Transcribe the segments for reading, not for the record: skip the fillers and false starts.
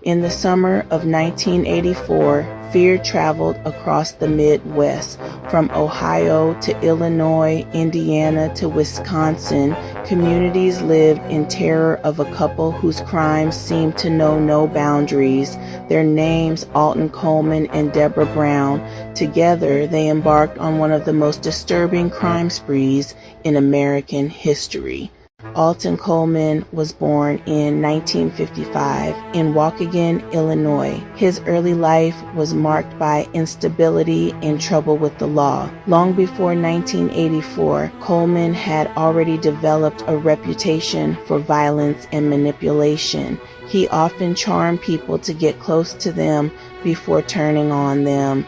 In the summer of 1984, fear traveled across the Midwest. From Ohio to Illinois, Indiana to Wisconsin, communities lived in terror of a couple whose crimes seemed to know no boundaries. Their names, Alton Coleman and Debra Brown. Together, they embarked on one of the most disturbing crime sprees in American history. Alton Coleman was born in 1955 in Waukegan, Illinois. His early life was marked by instability and trouble with the law. Long before 1984, Coleman had already developed a reputation for violence and manipulation. He often charmed people to get close to them before turning on them.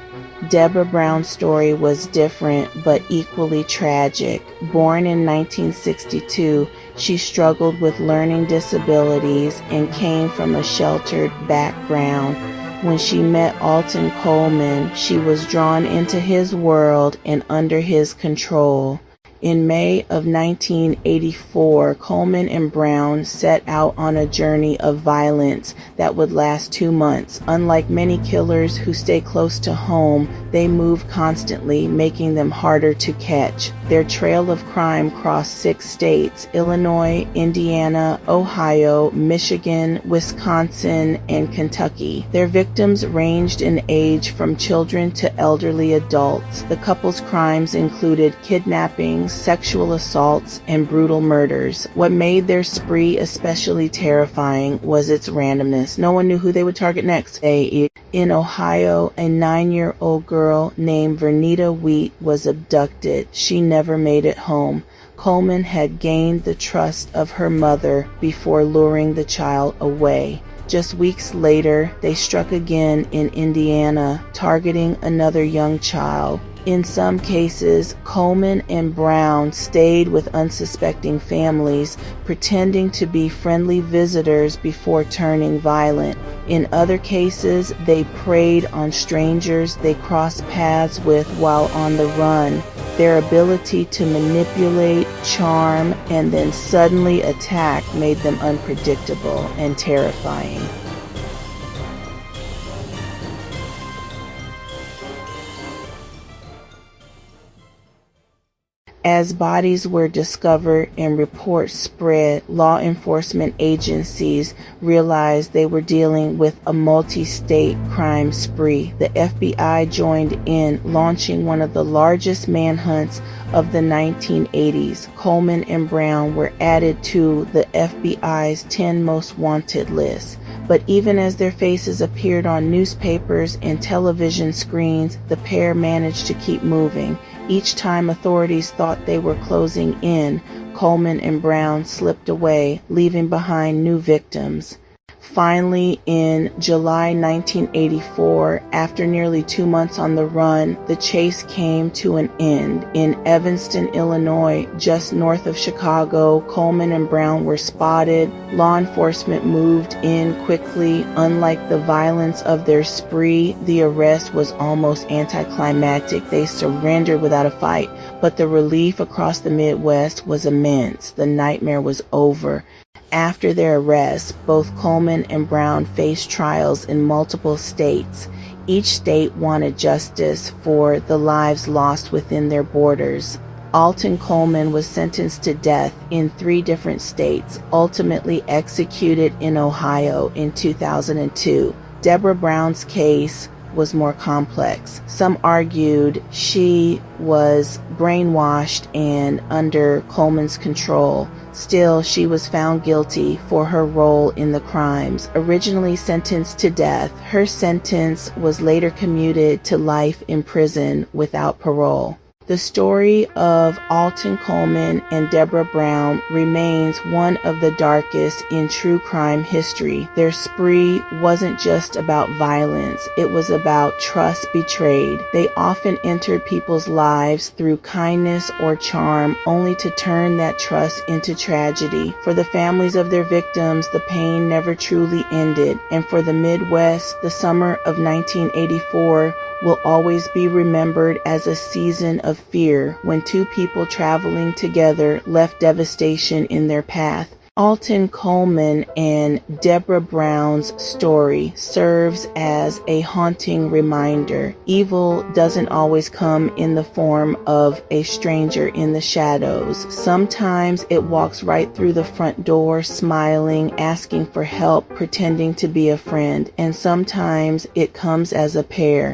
Debra Brown's story was different but equally tragic. Born in 1962, she struggled with learning disabilities and came from a sheltered background. When she met Alton Coleman, she was drawn into his world and under his control. In May of 1984, Coleman and Brown set out on a journey of violence that would last 2 months. Unlike many killers who stay close to home, they move constantly, making them harder to catch. Their trail of crime crossed 6 states: Illinois, Indiana, Ohio, Michigan, Wisconsin, and Kentucky. Their victims ranged in age from children to elderly adults. The couple's crimes included kidnappings, sexual assaults, and brutal murders. What made their spree especially terrifying was its randomness. No one knew who they would target next. In Ohio, a 9-year-old girl named Vernita Wheat was abducted. She never made it home. Coleman had gained the trust of her mother before luring the child away. Just weeks later, they struck again in Indiana, targeting another young child. In some cases, Coleman and Brown stayed with unsuspecting families, pretending to be friendly visitors before turning violent. In other cases, they preyed on strangers they crossed paths with while on the run. Their ability to manipulate, charm, and then suddenly attack made them unpredictable and terrifying. As bodies were discovered and reports spread, law enforcement agencies realized they were dealing with a multi-state crime spree. The FBI joined in, launching one of the largest manhunts of the 1980s. Coleman and Brown were added to the FBI's 10 most wanted list. But even as their faces appeared on newspapers and television screens, the pair managed to keep moving. Each time authorities thought they were closing in, Coleman and Brown slipped away, leaving behind new victims. Finally, in July 1984, after nearly 2 months on the run, the chase came to an end. In Evanston, Illinois, just north of Chicago, Coleman and Brown were spotted. Law enforcement moved in quickly. Unlike the violence of their spree, the arrest was almost anticlimactic. They surrendered without a fight, but the relief across the Midwest was immense. The nightmare was over. After their arrest, both Coleman and Brown faced trials in multiple states. Each state wanted justice for the lives lost within their borders. Alton Coleman was sentenced to death in 3 different states, ultimately executed in Ohio in 2002. Debra Brown's case was more complex. Some argued she was brainwashed and under Coleman's control. Still, she was found guilty for her role in the crimes. Originally sentenced to death, her sentence was later commuted to life in prison without parole. The story of Alton Coleman and Debra Brown remains one of the darkest in true crime history. Their spree wasn't just about violence, it was about trust betrayed. They often entered people's lives through kindness or charm, only to turn that trust into tragedy. For the families of their victims, the pain never truly ended. And for the Midwest, the summer of 1984 will always be remembered as a season of fear when 2 people traveling together left devastation in their path. Alton Coleman and Debra Brown's story serves as a haunting reminder. Evil doesn't always come in the form of a stranger in the shadows. Sometimes it walks right through the front door, smiling, asking for help, pretending to be a friend. And sometimes it comes as a pair,